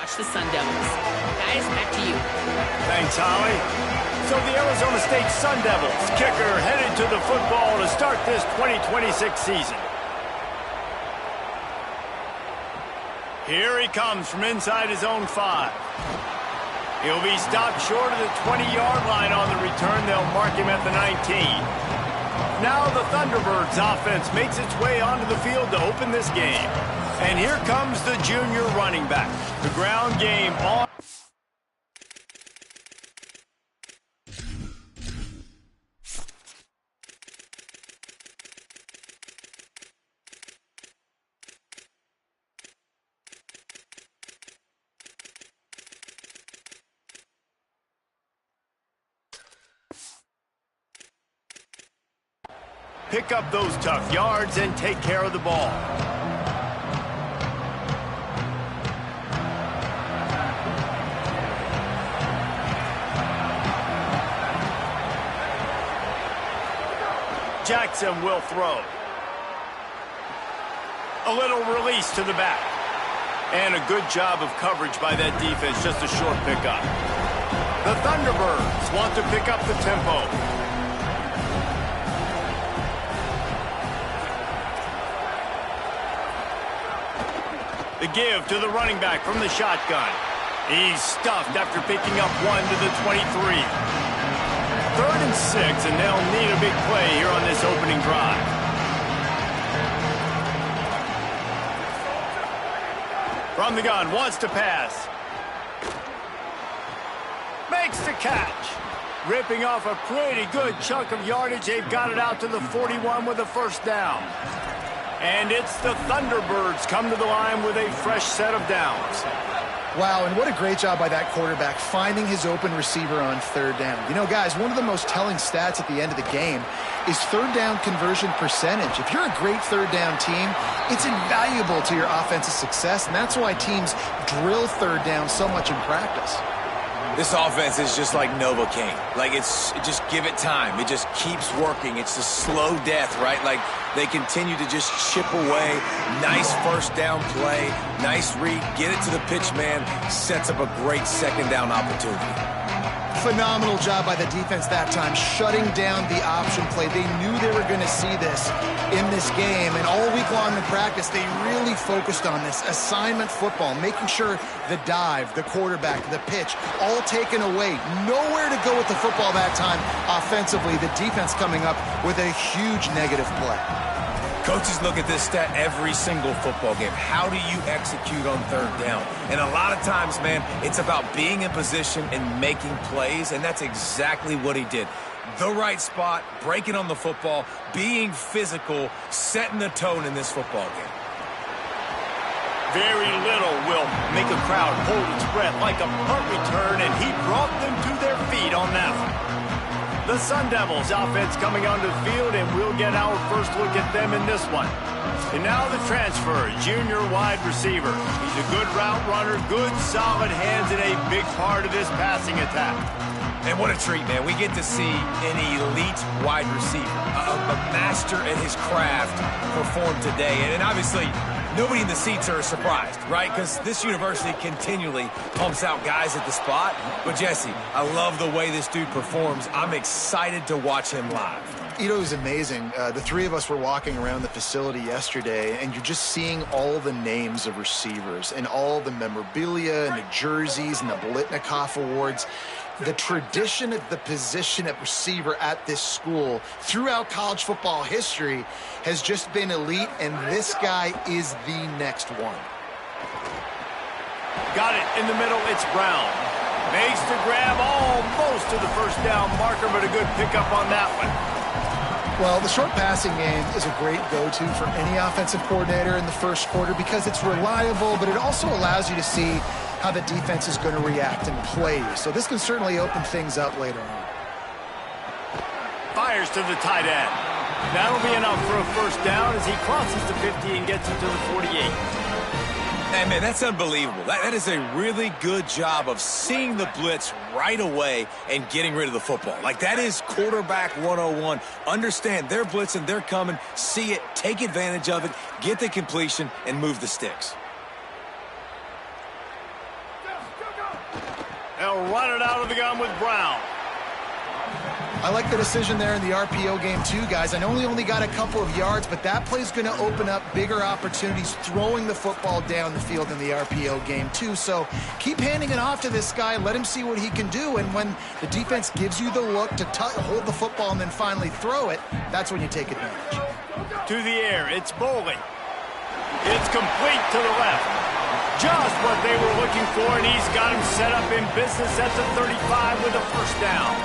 watch the Sun Devils. Guys, back to you. Thanks, Holly. So the Arizona State Sun Devils kicker headed to the football to start this 2026 season. Here he comes from inside his own 5. He'll be stopped short of the 20-yard line on the return. They'll mark him at the 19. Now the Thunderbirds offense makes its way onto the field to open this game. And here comes the junior running back. The ground game on. Pick up those tough yards and take care of the ball. Jackson will throw. A little release to the back. And a good job of coverage by that defense, just a short pickup. The Thunderbirds want to pick up the tempo. The give to the running back from the shotgun. He's stuffed after picking up 1 to the 23. 3rd and 6, and they'll need a big play here on this opening drive. From the gun, wants to pass. Makes the catch. Ripping off a pretty good chunk of yardage. They've got it out to the 41 with a first down. And it's the Thunderbirds come to the line with a fresh set of downs. Wow, and what a great job by that quarterback finding his open receiver on 3rd down. You know, guys, one of the most telling stats at the end of the game is 3rd down conversion percentage. If you're a great 3rd down team, it's invaluable to your offensive success, and that's why teams drill 3rd down so much in practice. This offense is just like Novocaine. Like, just give it time. It just keeps working. It's a slow death, right? Like, they continue to just chip away. Nice first down play. Nice read. Get it to the pitch man. Sets up a great second down opportunity. Phenomenal job by the defense that time, shutting down the option play. They knew they were going to see this in this game, and all week long in practice, they really focused on this assignment football, making sure the dive, the quarterback, the pitch, all taken away. Nowhere to go with the football that time offensively. The defense coming up with a huge negative play. Coaches look at this stat every single football game. How do you execute on 3rd down? And a lot of times, man, it's about being in position and making plays, and that's exactly what he did. The right spot, breaking on the football, being physical, setting the tone in this football game. Very little will make a crowd hold its breath like a punt return, and he brought them to their feet on that one. The Sun Devils offense coming onto the field, and we'll get our first look at them in this one. And now the transfer, junior wide receiver. He's a good route runner, good solid hands, and a big part of this passing attack. And what a treat, man. We get to see an elite wide receiver, a master at his craft perform today. And obviously, nobody in the seats are surprised, right? Because this university continually pumps out guys at the spot. But, Jesse, I love the way this dude performs. I'm excited to watch him live. You know, it was amazing. The 3 of us were walking around the facility yesterday, and you're just seeing all the names of receivers and all the memorabilia and the jerseys and the Bolitnikoff Awards. The tradition of the position at receiver at this school throughout college football history has just been elite, and this guy is the next one. Got it in the middle. It's Brown. Makes the grab almost to the first down marker, but a good pickup on that one. Well, the short passing game is a great go-to for any offensive coordinator in the first quarter because it's reliable, but it also allows you to see how the defense is going to react and play. So this can certainly open things up later on. Fires to the tight end. That'll be enough for a first down as he crosses the 50 and gets it to the 48. Hey, man, that's unbelievable. That is a really good job of seeing the blitz right away and getting rid of the football. Like, that is quarterback 101. Understand they're blitzing, they're coming, see it, take advantage of it, get the completion, and move the sticks. They'll run it out of the gun with Brown. I like the decision there in the RPO game too, guys. I know he only got a couple of yards, but that play's going to open up bigger opportunities throwing the football down the field in the RPO game too. So keep handing it off to this guy. Let him see what he can do. And when the defense gives you the look to hold the football and then finally throw it, that's when you take advantage. To the air, it's Bowling. It's complete to the left. Just what they were looking for, and he's got him set up in business at the 35 with a first down.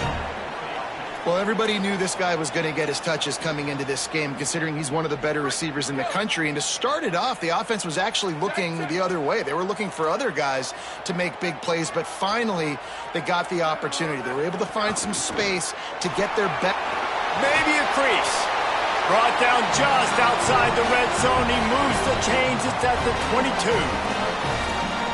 Well, everybody knew this guy was going to get his touches coming into this game, considering he's one of the better receivers in the country. And to start it off, the offense was actually looking the other way. They were looking for other guys to make big plays, but finally they got the opportunity. They were able to find some space to get their back. Maybe a crease. Brought down just outside the red zone. He moves the chains. It's at the 22.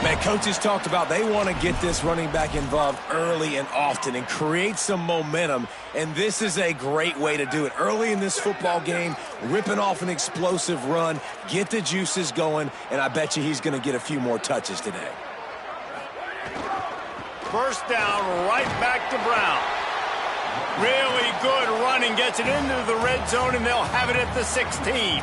Man, coaches talked about they want to get this running back involved early and often and create some momentum, and this is a great way to do it. Early in this football game, ripping off an explosive run, get the juices going, and I bet you he's going to get a few more touches today. First down, right back to Brown. Really good running, gets it into the red zone, and they'll have it at the 16.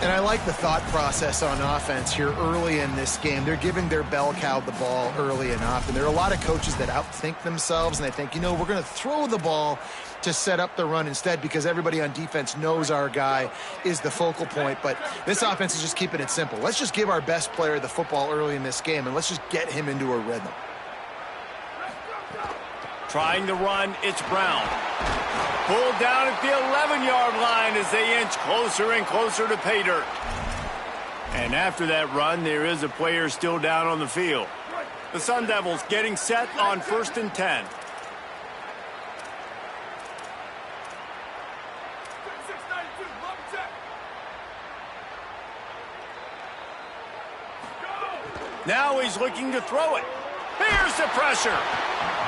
And I like the thought process on offense here early in this game. They're giving their bell cow the ball early and often. There are a lot of coaches that outthink themselves, and they think, you know, we're going to throw the ball to set up the run instead because everybody on defense knows our guy is the focal point. But this offense is just keeping it simple. Let's just give our best player the football early in this game, and let's just get him into a rhythm. Trying to run, it's Brown. Pulled down at the 11-yard line as they inch closer and closer to pay dirt. And after that run, there is a player still down on the field. The Sun Devils getting set on 1st and 10. Now he's looking to throw it. Here's the pressure.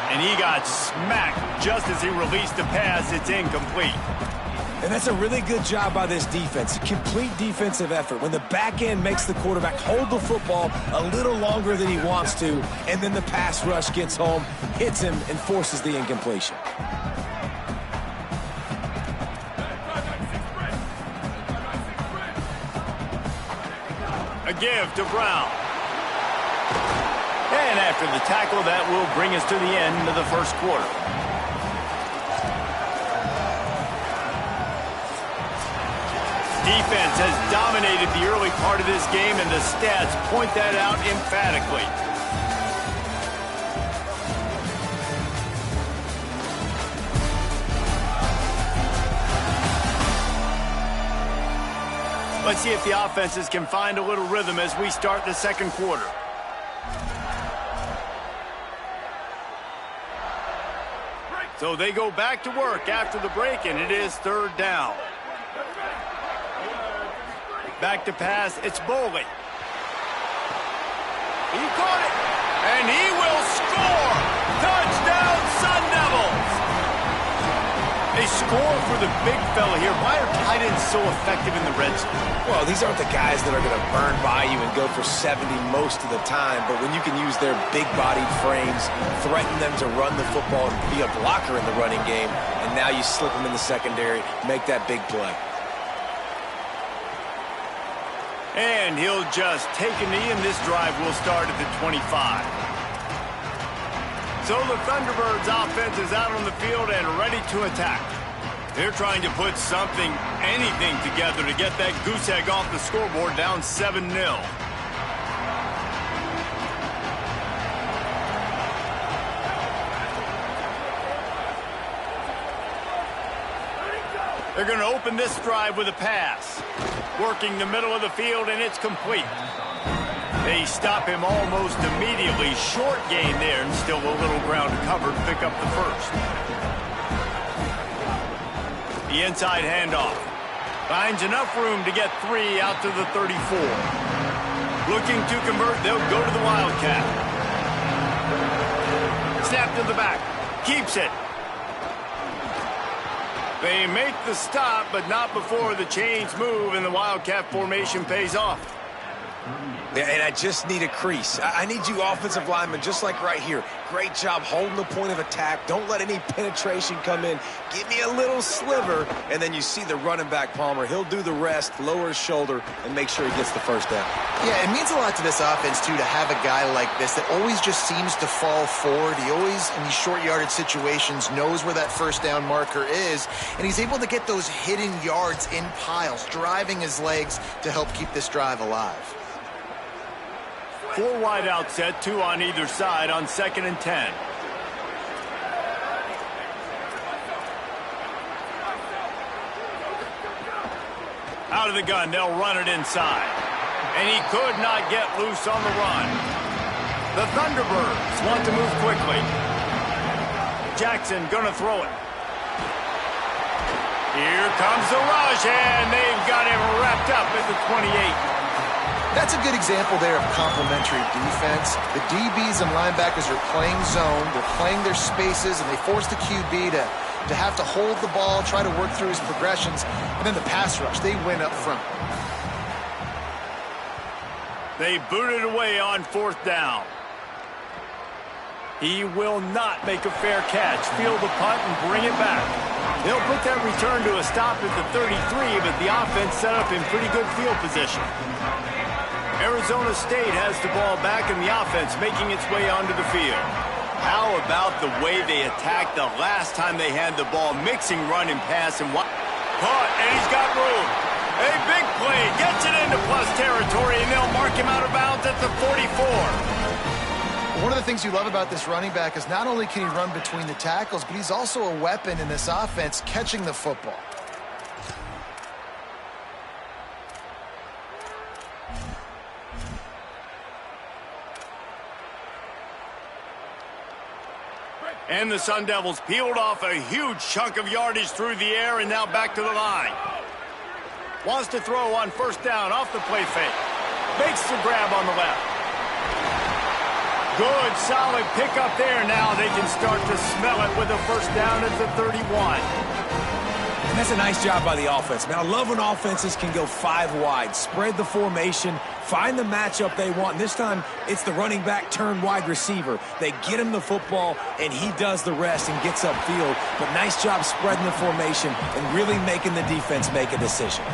And he got smacked just as he released the pass. It's incomplete. And that's a really good job by this defense. Complete defensive effort. When the back end makes the quarterback hold the football a little longer than he wants to, and then the pass rush gets home, hits him, and forces the incompletion. A give to Brown. And after the tackle, that will bring us to the end of the first quarter. Defense has dominated the early part of this game, and the stats point that out emphatically. Let's see if the offenses can find a little rhythm as we start the second quarter. So they go back to work after the break, and it is 3rd down. Back to pass, it's Bowling. He caught it, and he will score! Touchdown, Sun Devils! They score for the big fella here. Why are tight ends so effective in the red zone? Well, these aren't the guys that are going to burn by you and go for 70 most of the time, but when you can use their big-bodied frames, threaten them to run the football and be a blocker in the running game, and now you slip them in the secondary, make that big play. And he'll just take a knee, and this drive will start at the 25. So the Thunderbirds offense is out on the field and ready to attack. They're trying to put something, anything together to get that goose egg off the scoreboard down 7-0. They're going to open this drive with a pass. Working the middle of the field, and it's complete. They stop him almost immediately. Short gain there, and still a little ground to cover to pick up the first. The inside handoff. Finds enough room to get 3 out to the 34. Looking to convert, they'll go to the Wildcat. Snap to the back. Keeps it. They make the stop, but not before the chains move and the Wildcat formation pays off. Yeah, and I just need a crease. I need you offensive linemen, just like right here. Great job holding the point of attack. Don't let any penetration come in. Give me a little sliver, and then you see the running back, Palmer. He'll do the rest, lower his shoulder, and make sure he gets the first down. Yeah, it means a lot to this offense, too, to have a guy like this that always just seems to fall forward. He always, in these short yardage situations, knows where that first down marker is, and he's able to get those hidden yards in piles, driving his legs to help keep this drive alive. 4 wide out set, 2 on either side on 2nd and 10. Out of the gun, they'll run it inside. And he could not get loose on the run. The Thunderbirds want to move quickly. Jackson gonna throw it. Here comes the rush, and they've got him wrapped up at the 28. That's a good example there of complementary defense. The DBs and linebackers are playing zone, they're playing their spaces, and they force the QB to have to hold the ball, try to work through his progressions, and then the pass rush, they win up front. They boot it away on 4th down. He will not make a fair catch, field the punt, and bring it back. They'll put that return to a stop at the 33, but the offense set up in pretty good field position. Arizona State has the ball back in the offense, making its way onto the field. How about the way they attacked the last time they had the ball, mixing run and pass and caught, and he's got room. A big play, gets it into plus territory, and they'll mark him out of bounds at the 44. One of the things you love about this running back is not only can he run between the tackles, but he's also a weapon in this offense, catching the football. And the Sun Devils peeled off a huge chunk of yardage through the air and now back to the line. Wants to throw on 1st down off the play fake. Makes the grab on the left. Good, solid pickup there. Now they can start to smell it with a 1st down at the 31. And that's a nice job by the offense. Man, I love when offenses can go 5 wide, spread the formation, find the matchup they want. And this time, it's the running back turned wide receiver. They get him the football, and he does the rest and gets upfield. But nice job spreading the formation and really making the defense make a decision.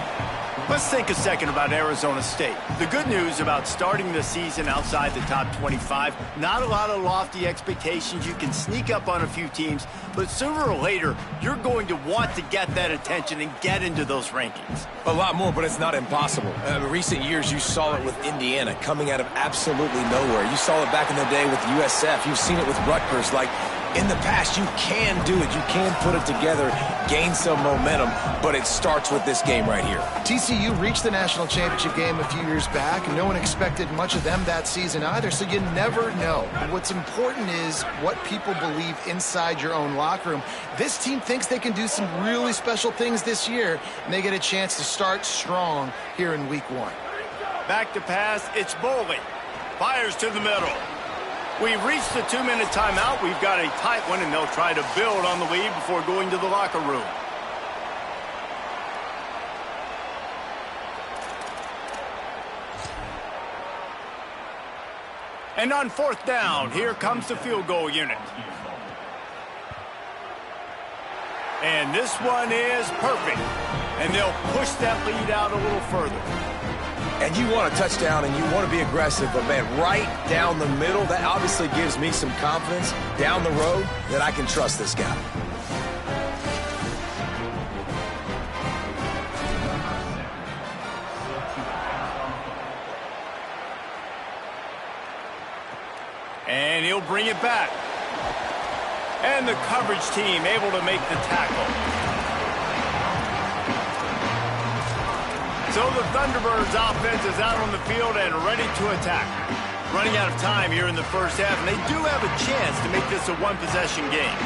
Let's think a second about Arizona State. The good news about starting the season outside the top 25, not a lot of lofty expectations. You can sneak up on a few teams, but sooner or later, you're going to want to get that attention and get into those rankings. A lot more, but it's not impossible. In recent years, you saw it with Indiana coming out of absolutely nowhere. You saw it back in the day with USF. You've seen it with Rutgers. Like, in the past, you can do it. You can put it together, gain some momentum, but it starts with this game right here. TCU reached the national championship game a few years back, and no one expected much of them that season either, so you never know. What's important is what people believe inside your own locker room. This team thinks they can do some really special things this year, and they get a chance to start strong here in week 1. Back to pass, it's Boley. Fires to the middle. We've reached the 2-minute timeout. We've got a tight one, and they'll try to build on the lead before going to the locker room. And on 4th down, here comes the field goal unit. And this one is perfect. And they'll push that lead out a little further. And you want a touchdown and you want to be aggressive, but man, right down the middle, that obviously gives me some confidence down the road that I can trust this guy. And he'll bring it back. And the coverage team able to make the tackle. So the Thunderbirds offense is out on the field and ready to attack. Running out of time here in the first half, and they do have a chance to make this a one-possession game.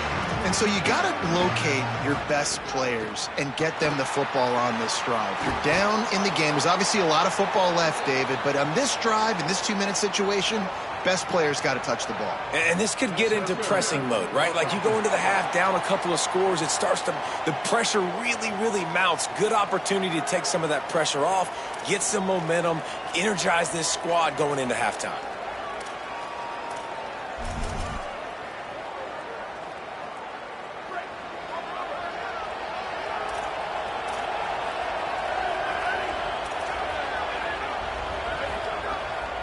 And so you got to locate your best players and get them the football on this drive. You're down in the game. There's obviously a lot of football left, David, but on this drive, in this 2-minute situation, best player's got to touch the ball. And this could get into pressing mode, right? Like you go into the half down a couple of scores, it starts to, the pressure really mounts. Good opportunity to take some of that pressure off, get some momentum, energize this squad going into halftime.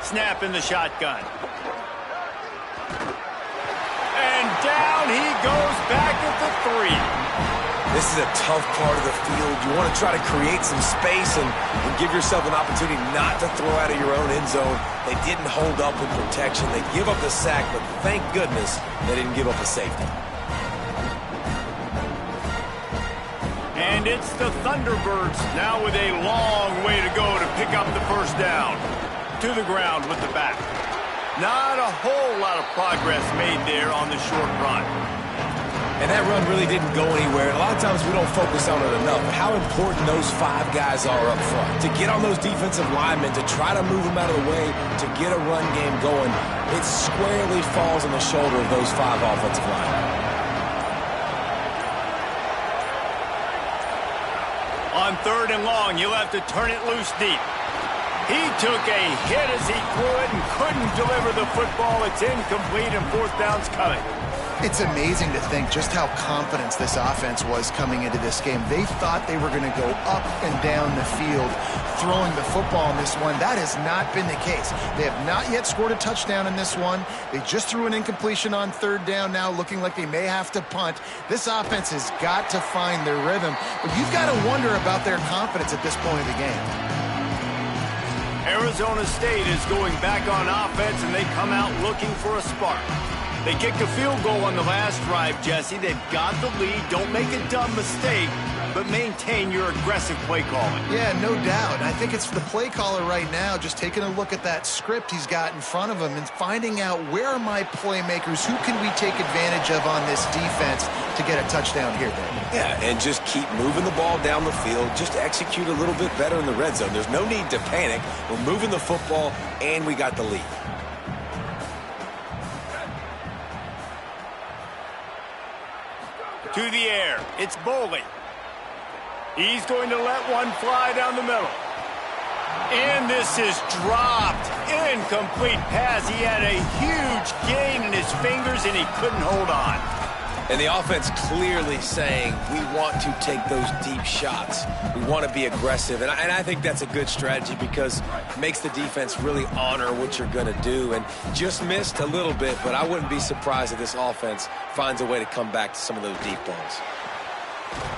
Snap in the shotgun. And down he goes back at the 3. This is a tough part of the field. You want to try to create some space and give yourself an opportunity not to throw out of your own end zone. They didn't hold up in protection. They give up the sack, but thank goodness they didn't give up a safety. And it's the Thunderbirds now with a long way to go to pick up the first down. To the ground with the back. Not a whole lot of progress made there on the short run. And that run really didn't go anywhere. A lot of times we don't focus on it enough. But how important those 5 guys are up front. To get on those defensive linemen, to try to move them out of the way, to get a run game going, it squarely falls on the shoulder of those 5 offensive linemen. On 3rd and long, you'll have to turn it loose deep. He took a hit as he threw it and couldn't deliver the football. It's incomplete and 4th down's coming. It's amazing to think just how confident this offense was coming into this game. They thought they were going to go up and down the field throwing the football in this one. That has not been the case. They have not yet scored a touchdown in this one. They just threw an incompletion on 3rd down now, looking like they may have to punt. This offense has got to find their rhythm, but you've got to wonder about their confidence at this point of the game. Arizona State is going back on offense, and they come out looking for a spark. They kicked a field goal on the last drive, Jesse. They've got the lead. Don't make a dumb mistake, but maintain your aggressive play calling. Yeah, no doubt. I think it's the play caller right now just taking a look at that script he's got in front of him and finding out where are my playmakers, who can we take advantage of on this defense to get a touchdown here, Dave. Yeah, and just keep moving the ball down the field. Just execute a little bit better in the red zone. There's no need to panic. We're moving the football, and we got the lead. To the air, it's Boley. He's going to let one fly down the middle. And this is dropped. Incomplete pass. He had a huge gain in his fingers, and he couldn't hold on. And the offense clearly saying, we want to take those deep shots. We want to be aggressive. And I think that's a good strategy because it makes the defense really honor what you're going to do. And just missed a little bit, but I wouldn't be surprised if this offense finds a way to come back to some of those deep balls.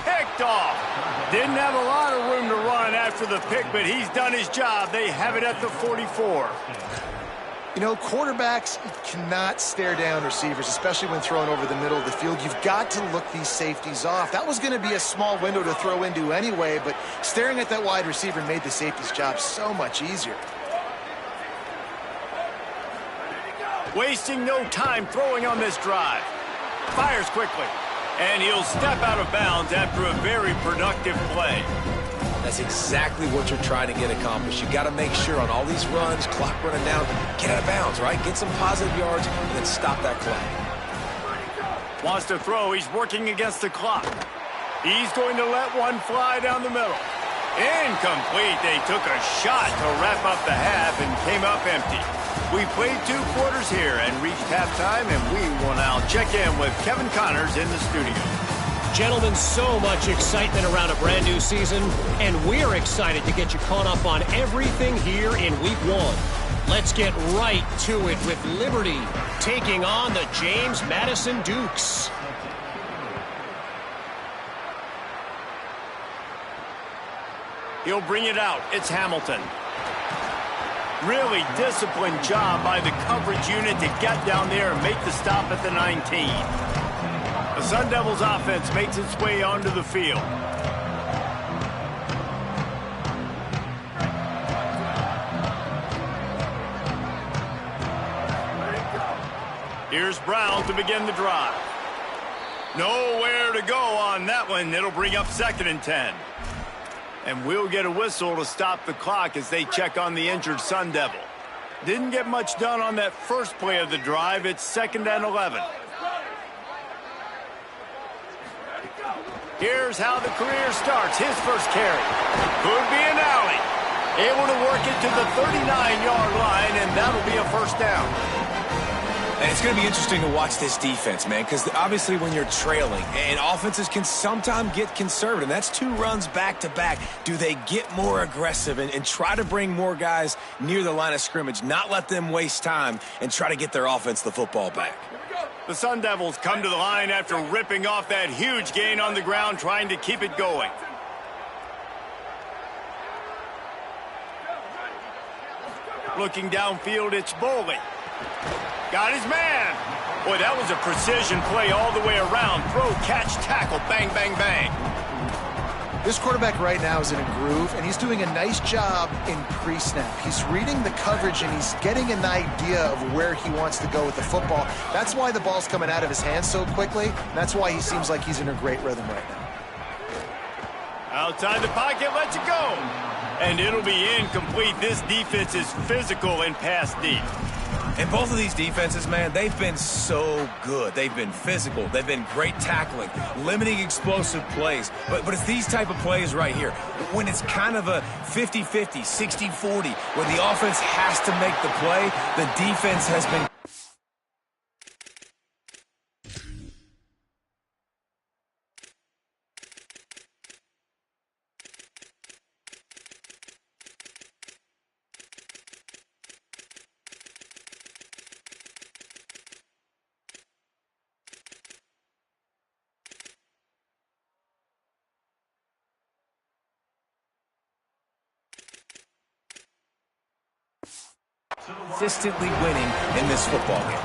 Picked off. Didn't have a lot of room to run after the pick, but he's done his job. They have it at the 44. You know, quarterbacks cannot stare down receivers, especially when thrown over the middle of the field. You've got to look these safeties off. That was going to be a small window to throw into anyway, but staring at that wide receiver made the safety's job so much easier. Wasting no time throwing on this drive. Fires quickly, and he'll step out of bounds after a very productive play. That's exactly what you're trying to get accomplished. You got to make sure on all these runs, clock running down, get out of bounds, right? Get some positive yards and then stop that clock. Wants to throw. He's working against the clock. He's going to let one fly down the middle. Incomplete. They took a shot to wrap up the half and came up empty. We played 2 quarters here and reached halftime, and we will now check in with Kevin Connors in the studio. Gentlemen, so much excitement around a brand new season, and we're excited to get you caught up on everything here in Week 1. Let's get right to it with Liberty taking on the James Madison Dukes. He'll bring it out. It's Hamilton. Really disciplined job by the coverage unit to get down there and make the stop at the 19. The Sun Devils offense makes its way onto the field. Here's Brown to begin the drive. Nowhere to go on that one. It'll bring up 2nd and 10. And we'll get a whistle to stop the clock as they check on the injured Sun Devil. Didn't get much done on that first play of the drive. It's 2nd and 11. Here's how the career starts. His first carry. Could be an alley. Able to work it to the 39-yard line, and that'll be a first down. And it's going to be interesting to watch this defense, man, because obviously when you're trailing, and offenses can sometimes get conservative. That's 2 runs back-to-back. Do they get more aggressive and try to bring more guys near the line of scrimmage, not let them waste time, and try to get their offense the football back? The Sun Devils come to the line after ripping off that huge gain on the ground, trying to keep it going. Looking downfield, it's Boley. Got his man. Boy, that was a precision play all the way around. Throw, catch, tackle, bang, bang, bang. This quarterback right now is in a groove, and he's doing a nice job in pre-snap. He's reading the coverage, and he's getting an idea of where he wants to go with the football. That's why the ball's coming out of his hands so quickly. And that's why he seems like he's in a great rhythm right now. Outside the pocket, lets it go. And it'll be incomplete. This defense is physical and pass deep. And both of these defenses, man, they've been so good. They've been physical. They've been great tackling, limiting explosive plays. But it's these type of plays right here. When it's kind of a 50-50, 60-40, when the offense has to make the play, the defense has been... consistently winning in this football game.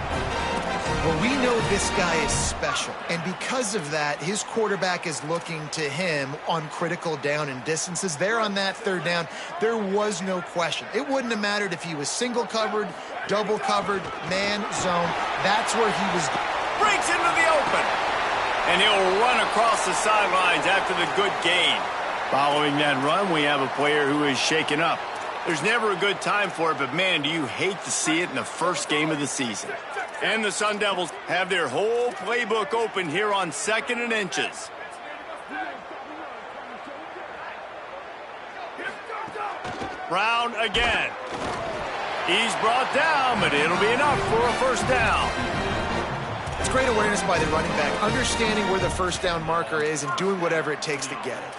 Well, we know this guy is special, and because of that, his quarterback is looking to him on critical down and distances. There on that 3rd down, there was no question. It wouldn't have mattered if he was single covered, double covered, man, zone. That's where he was. Breaks into the open. And he'll run across the sidelines after the good gain. Following that run, we have a player who is shaken up. There's never a good time for it, but man, do you hate to see it in the first game of the season. And the Sun Devils have their whole playbook open here on 2nd and inches. Brown again. He's brought down, but it'll be enough for a first down. It's great awareness by the running back, understanding where the first down marker is and doing whatever it takes to get it.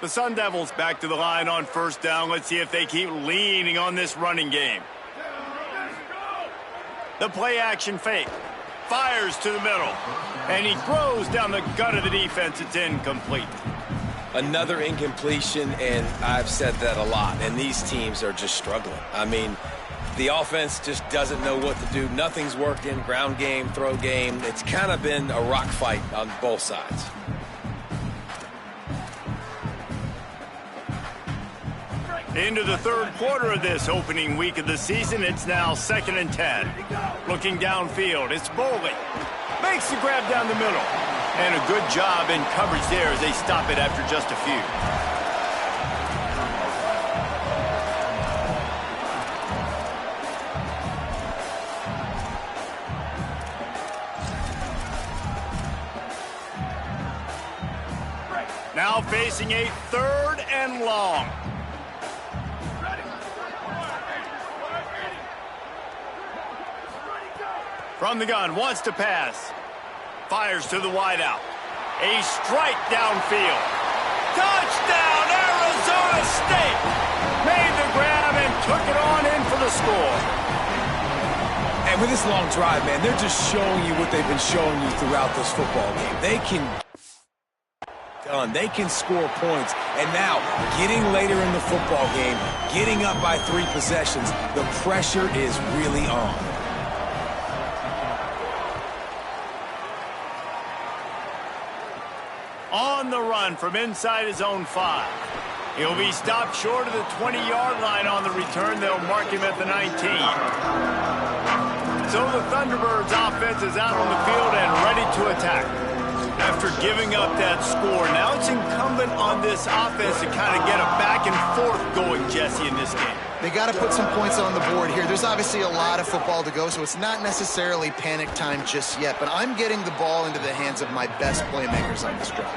The Sun Devils back to the line on first down. Let's see if they keep leaning on this running game. The play action fake. Fires to the middle. And he throws down the gut of the defense. It's incomplete. Another incompletion, and I've said that a lot, and these teams are just struggling. I mean, the offense just doesn't know what to do. Nothing's working. Ground game, throw game. It's kind of been a rock fight on both sides. Into the 3rd quarter of this opening week of the season, it's now 2nd and 10. Looking downfield, it's Boley. Makes the grab down the middle. And a good job in coverage there as they stop it after just a few. Now facing a 3rd and long. From the gun, wants to pass. Fires to the wideout. A strike downfield. Touchdown, Arizona State! Made the grab and took it on in for the score. And with this long drive, man, they're just showing you what they've been showing you throughout this football game. They can score points. And now, getting later in the football game, getting up by 3 possessions, the pressure is really on. On the run from inside his own 5. He'll be stopped short of the 20-yard line on the return. They'll mark him at the 19. So the Thunderbirds offense is out on the field and ready to attack. After giving up that score, now it's incumbent on this offense to kind of get a back and forth going, Jesse, in this game. They got to put some points on the board here. There's obviously a lot of football to go, so it's not necessarily panic time just yet, but I'm getting the ball into the hands of my best playmakers on this drive.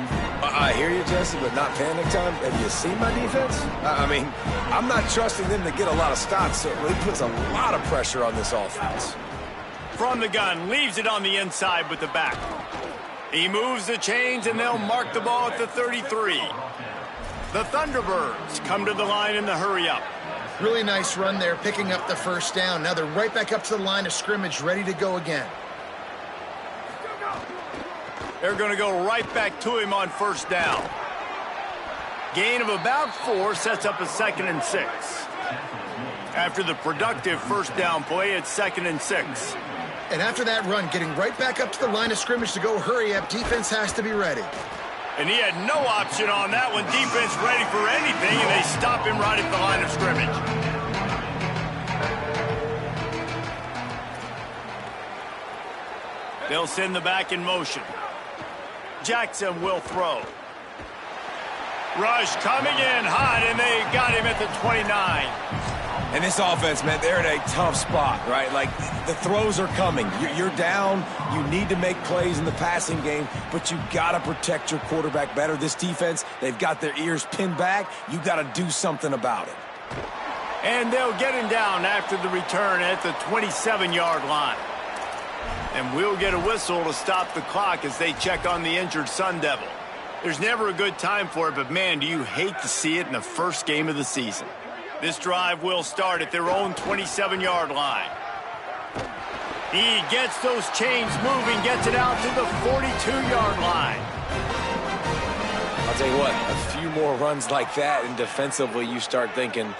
I hear you, Jesse, but not panic time. Have you seen my defense? I mean, I'm not trusting them to get a lot of stops, so it puts a lot of pressure on this offense. From the gun, leaves it on the inside with the back. He moves the chains, and they'll mark the ball at the 33. The Thunderbirds come to the line in the hurry-up. Really nice run there, picking up the first down. Now they're right back up to the line of scrimmage, ready to go again. They're going to go right back to him on first down. Gain of about 4 sets up a 2nd and 6. After the productive first down play, it's 2nd and 6. And after that run, getting right back up to the line of scrimmage to go hurry up, defense has to be ready. And he had no option on that one. Defense ready for anything, and they stop him right at the line of scrimmage. They'll send the back in motion. Jackson will throw. Rush coming in hot, and they got him at the 29. And this offense, man, they're in a tough spot, right? Like, the throws are coming. You're down. You need to make plays in the passing game, but you got to protect your quarterback better. This defense, they've got their ears pinned back. You got to do something about it. And they'll get him down after the return at the 27-yard line. And we'll get a whistle to stop the clock as they check on the injured Sun Devil. There's never a good time for it, but, man, do you hate to see it in the first game of the season. This drive will start at their own 27-yard line. He gets those chains moving, gets it out to the 42-yard line. I'll tell you what, a few more runs like that, and defensively you start thinking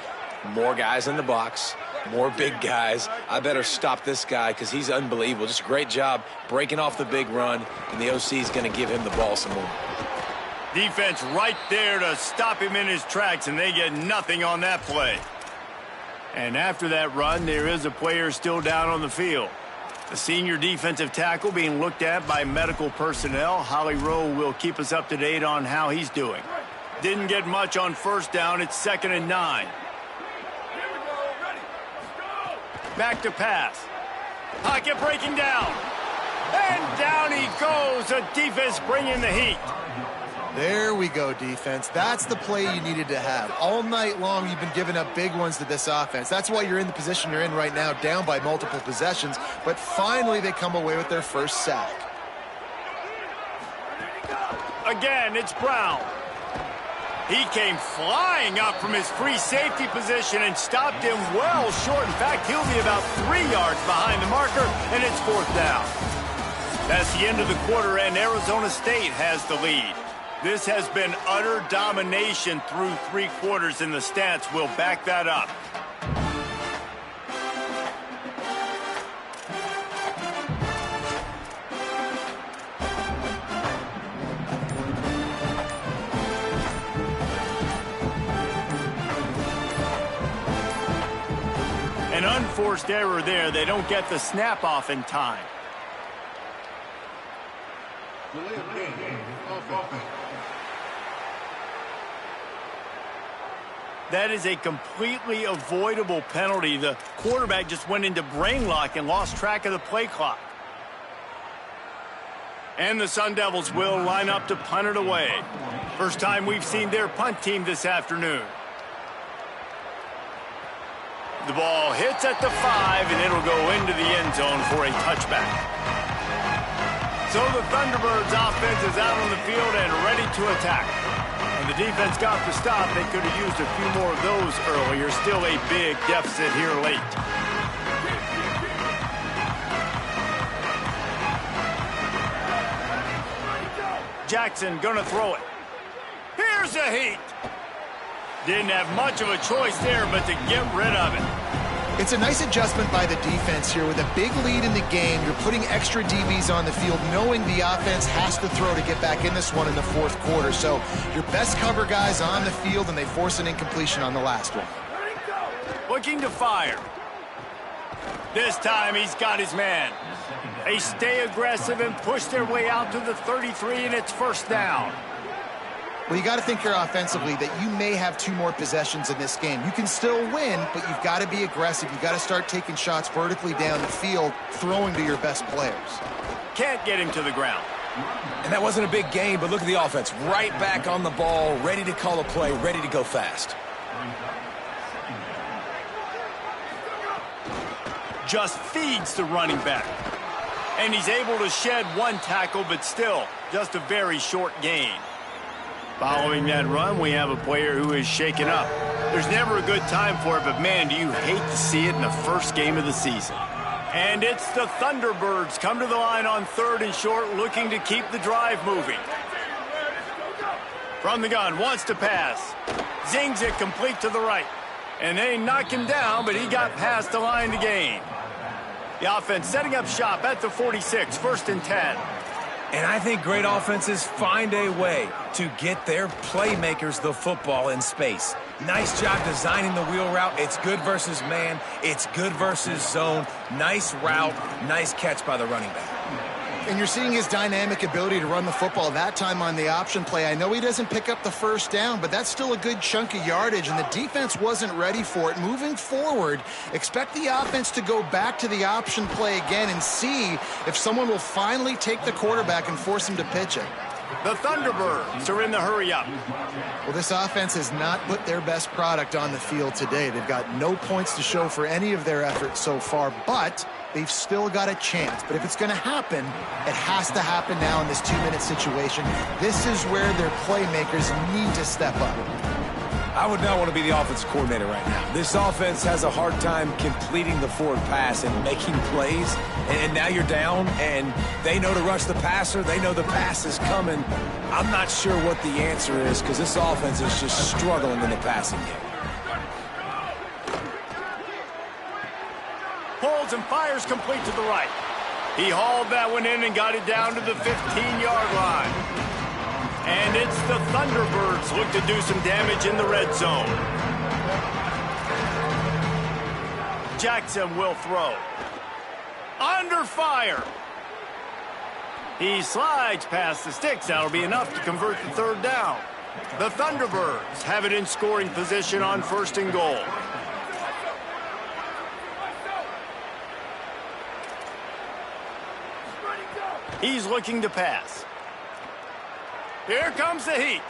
more guys in the box, more big guys. I better stop this guy because he's unbelievable. Just a great job breaking off the big run, and the OC is going to give him the ball some more. Defense right there to stop him in his tracks, and they get nothing on that play. And after that run, there is a player still down on the field. The senior defensive tackle being looked at by medical personnel. Holly Rowe will keep us up to date on how he's doing. Didn't get much on first down. It's 2nd and 9. Back to pass. Pocket breaking down. And down he goes. The defense bringing the heat. There we go, defense. That's the play you needed to have. All night long, you've been giving up big ones to this offense. That's why you're in the position you're in right now, down by multiple possessions. But finally, they come away with their first sack. Again, it's Brown. He came flying up from his free safety position and stopped him well short. In fact, he'll be about 3 yards behind the marker, and it's 4th down. That's the end of the quarter, and Arizona State has the lead. This has been utter domination through 3 quarters, and the stats will back that up. An unforced error there. They don't get the snap off in time. That is a completely avoidable penalty. The quarterback just went into brain lock and lost track of the play clock. And the Sun Devils will line up to punt it away. First time we've seen their punt team this afternoon. The ball hits at the 5, and it'll go into the end zone for a touchback. So the Thunderbirds offense is out on the field and ready to attack. When the defense got the stop, they could have used a few more of those earlier. Still a big deficit here late. Jackson gonna throw it. Here's the heat. Didn't have much of a choice there, but to get rid of it. It's a nice adjustment by the defense here. With a big lead in the game, you're putting extra DBs on the field, knowing the offense has to throw to get back in this one in the fourth quarter. So your best cover guys on the field, and they force an incompletion on the last one. Looking to fire. This time he's got his man. They stay aggressive and push their way out to the 33, and it's first down. Well, you got to think here offensively that you may have 2 more possessions in this game. You can still win, but you've got to be aggressive. You've got to start taking shots vertically down the field, throwing to your best players. Can't get him to the ground. And that wasn't a big game, but look at the offense. Right back on the ball, ready to call a play, ready to go fast. Just feeds the running back. And he's able to shed 1 tackle, but still, just a very short gain. Following that run, we have a player who is shaken up. There's never a good time for it, but man, do you hate to see it in the first game of the season. And it's the Thunderbirds come to the line on 3rd and short, looking to keep the drive moving. From the gun, wants to pass. Zings it complete to the right. And they knock him down, but he got past the line to gain. The offense setting up shop at the 46, 1st and 10. And I think great offenses find a way to get their playmakers the football in space. Nice job designing the wheel route. It's good versus man. It's good versus zone. Nice route. Nice catch by the running back. And you're seeing his dynamic ability to run the football, that time on the option play. I know he doesn't pick up the first down, but that's still a good chunk of yardage, and the defense wasn't ready for it. Moving forward, expect the offense to go back to the option play again and see if someone will finally take the quarterback and force him to pitch it. The Thunderbirds are in the hurry-up. Well, this offense has not put their best product on the field today. They've got no points to show for any of their efforts so far, but they've still got a chance. But if it's going to happen, it has to happen now in this 2-minute situation. This is where their playmakers need to step up. I would not want to be the offensive coordinator right now. This offense has a hard time completing the forward pass and making plays. And now you're down, and they know to rush the passer. They know the pass is coming. I'm not sure what the answer is because this offense is just struggling in the passing game. Pulls and fires complete to the right. He hauled that one in and got it down to the 15-yard line. And it's the Thunderbirds look to do some damage in the red zone. Jackson will throw. Under fire. He slides past the sticks. That'll be enough to convert the 3rd down. The Thunderbirds have it in scoring position on 1st and goal. He's looking to pass. Here comes the heat.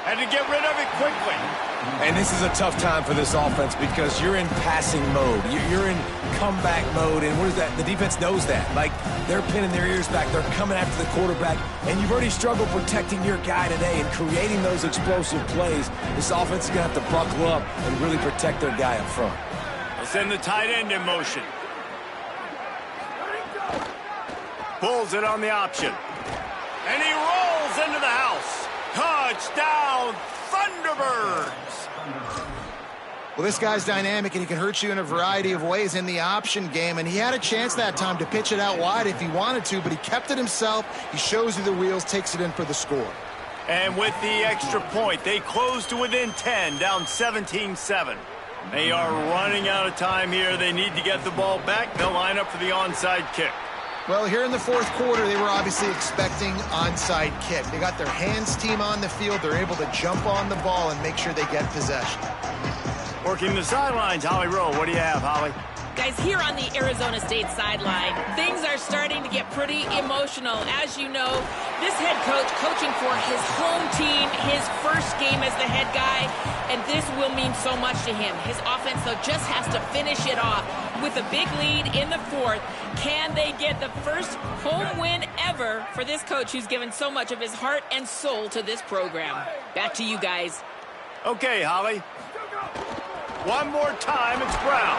Had to get rid of it quickly. And this is a tough time for this offense because you're in passing mode. You're in comeback mode, and what is that? The defense knows that. Like, they're pinning their ears back. They're coming after the quarterback, and you've already struggled protecting your guy today and creating those explosive plays. This offense is going to have to buckle up and really protect their guy up front. They'll send the tight end in motion. Pulls it on the option. And he rolls into the house. Touchdown, Thunderbirds! Well, this guy's dynamic, and he can hurt you in a variety of ways in the option game, and he had a chance that time to pitch it out wide if he wanted to, but he kept it himself. He shows you the wheels, takes it in for the score. And with the extra point, they close to within 10, down 17-7. They are running out of time here. They need to get the ball back. They'll line up for the onside kick. Well, here in the fourth quarter, they were obviously expecting onside kick. They got their hands team on the field. They're able to jump on the ball and make sure they get possession. Working the sidelines, Holly Rowe. What do you have, Holly? Guys, here on the Arizona State sideline, things are starting to get pretty emotional. As you know, this head coach coaching for his home team, his first game as the head guy, and this will mean so much to him. His offense, though, just has to finish it off with a big lead in the fourth. Can they get the first home win ever for this coach who's given so much of his heart and soul to this program? Back to you guys. Okay, Holly. One more time, it's Brown.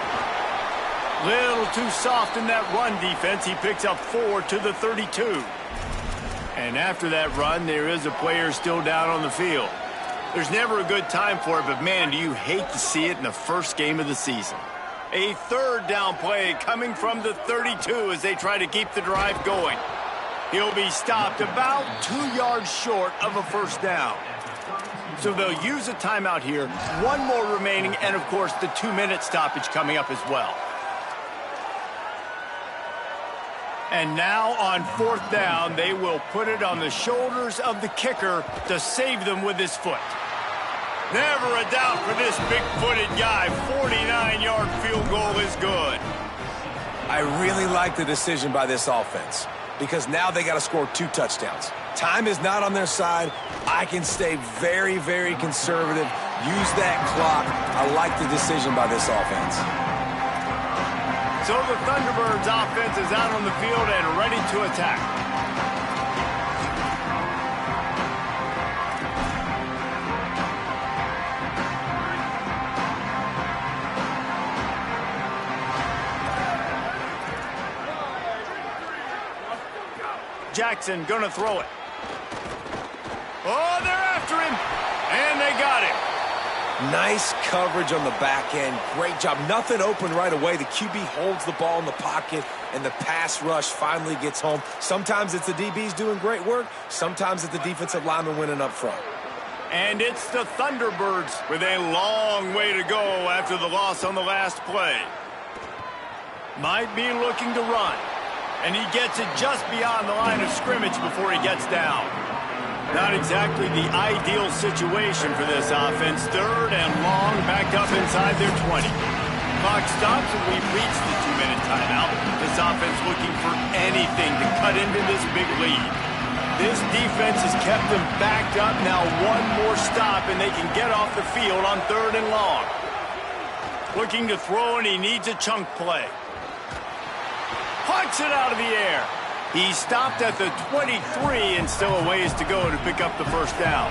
Little too soft in that run defense. He picks up 4 to the 32. And after that run, there is a player still down on the field. There's never a good time for it, but man, do you hate to see it in the first game of the season. A third down play coming from the 32 as they try to keep the drive going. He'll be stopped about 2 yards short of a first down. So they'll use a timeout here. One more remaining, and, of course, the 2-minute stoppage coming up as well. And now on fourth down, they will put it on the shoulders of the kicker to save them with his foot. Never a doubt for this big-footed guy. 49-yard field goal is good. I really like the decision by this offense because now they got to score 2 touchdowns. Time is not on their side. I can stay very, very conservative. Use that clock. I like the decision by this offense. So the Thunderbirds offense is out on the field and ready to attack. Jackson gonna throw it. Oh, they're after him, and they got him. Nice coverage on the back end. Great job. Nothing open right away. The QB holds the ball in the pocket, and the pass rush finally gets home. Sometimes it's the DBs doing great work. Sometimes it's the defensive lineman winning up front. And it's the Thunderbirds with a long way to go after the loss on the last play. Might be looking to run, and he gets it just beyond the line of scrimmage before he gets down. Not exactly the ideal situation for this offense. Third and long, backed up inside their 20. Clock stops and we've reached the 2-minute timeout. This offense looking for anything to cut into this big lead. This defense has kept them backed up. Now one more stop and they can get off the field on third and long. Looking to throw, and he needs a chunk play. Punts it out of the air. He stopped at the 23 and still a ways to go to pick up the first down.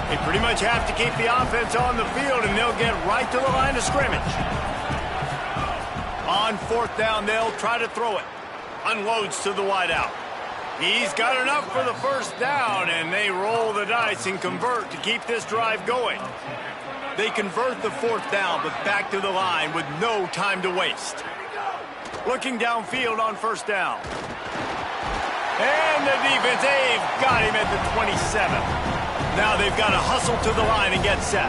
They pretty much have to keep the offense on the field, and they'll get right to the line of scrimmage. On fourth down, they'll try to throw it. Unloads to the wideout. He's got enough for the first down, and they roll the dice and convert to keep this drive going. They convert the fourth down, but back to the line with no time to waste. Looking downfield on first down. And the defense, they've got him at the 27. Now they've got to hustle to the line and get set.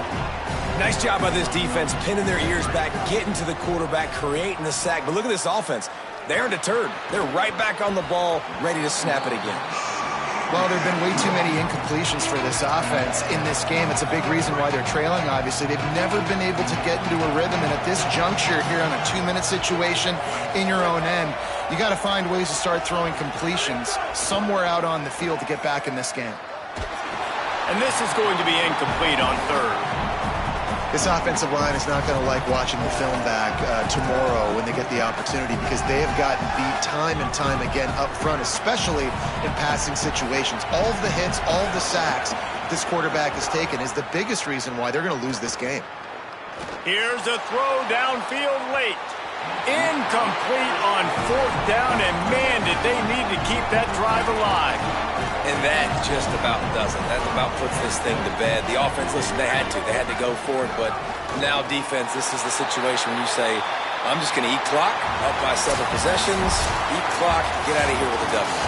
Nice job by this defense, pinning their ears back, getting to the quarterback, creating the sack. But look at this offense. They aren't deterred. They're right back on the ball, ready to snap it again. Well, there have been way too many incompletions for this offense in this game. It's a big reason why they're trailing, obviously. They've never been able to get into a rhythm, and at this juncture here on a 2-minute situation in your own end, you got to find ways to start throwing completions somewhere out on the field to get back in this game. And this is going to be incomplete on third. This offensive line is not going to like watching the film back tomorrow when they get the opportunity, because they have gotten beat time and time again up front, especially in passing situations. All of the hits, all of the sacks this quarterback has taken is the biggest reason why they're going to lose this game. Here's a throw downfield late. Incomplete on fourth down, and man, did they need to keep that drive alive. And that just about does it. That about puts this thing to bed. The offense, listen, they had to go for it, but now defense, this is the situation when you say, I'm just going to eat clock, up by several possessions, eat clock, get out of here with a W.